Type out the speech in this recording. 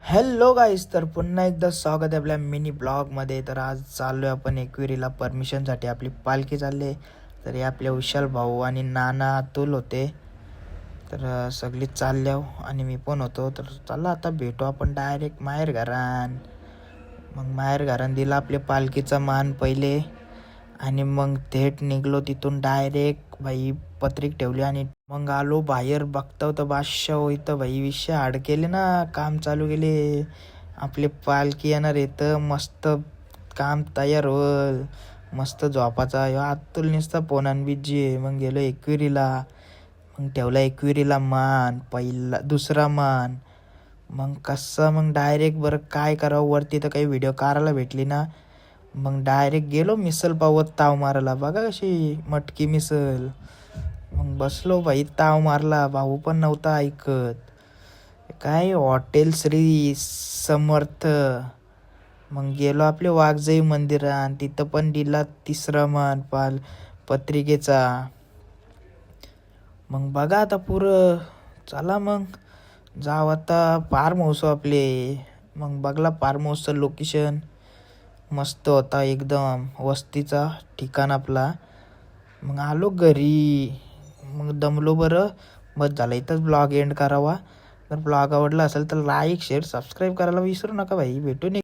Hello गाईस, तर पुन्हा एकदा स्वागत आहे आपल्या मिनी ब्लॉगमध्ये. तर आज चाललो आहे आपण एकविरीला परमिशनसाठी. आपली पालखी चालली आहे. तर हे आपले विशाल भाऊ आणि नाना अतुल होते. तर सगळी चालल्या आणि मी पण होतो. तर चला आता भेटू आपण डायरेक्ट माहेर घरान. मग माहेर घरान दिला आपल्या पालखीचा मान पहिले आणि मग थेट निघलो तिथून डायरेक्ट. भाई पत्रिक ठेवली आणि मग आलो बाहेर. बघतो तर बादशाह इथं भाई विषय हाड केले ना, काम चालू केले. आपले पालखी येणार येतं, मस्त काम तयार होल, मस्त झोपाचा. अतुल नुसता फोन आणि बिजी आहे. मग गेलो एकविरीला. मग ठेवला एकविरीला मान पहिला, दुसरा मान. मग कसं मग डायरेक्ट बरं काय करावं, वरती तर काही व्हिडिओ काढायला भेटली ना. मग डायरेक्ट गेलो मिसल पावत ताव मारायला. बघा कशी मटकी मिसल. मग बसलो भाई, ताव मारला. भाऊ पण नव्हता ऐकत. काय हॉटेल श्री समर्थ. मग गेलो आपले वाघजाई मंदिरात. तिथं पण दिला तिसरा मान पत्रिकेचा. मग बघा आता पुरं. चला मग जाऊ आता फार्म हाऊस आपले. मग बघला फार्म हाऊसचं लोकेशन मस्त होता एकदम, वस्तीचा ठिकाण आपला. मग आलो घरी. मग दमलो बरं. बस झालं, इथंच ब्लॉग एंड करावा. जर ब्लॉग आवडला असेल तर लाईक शेअर सबस्क्राईब करायला विसरू नका भाई. भेटून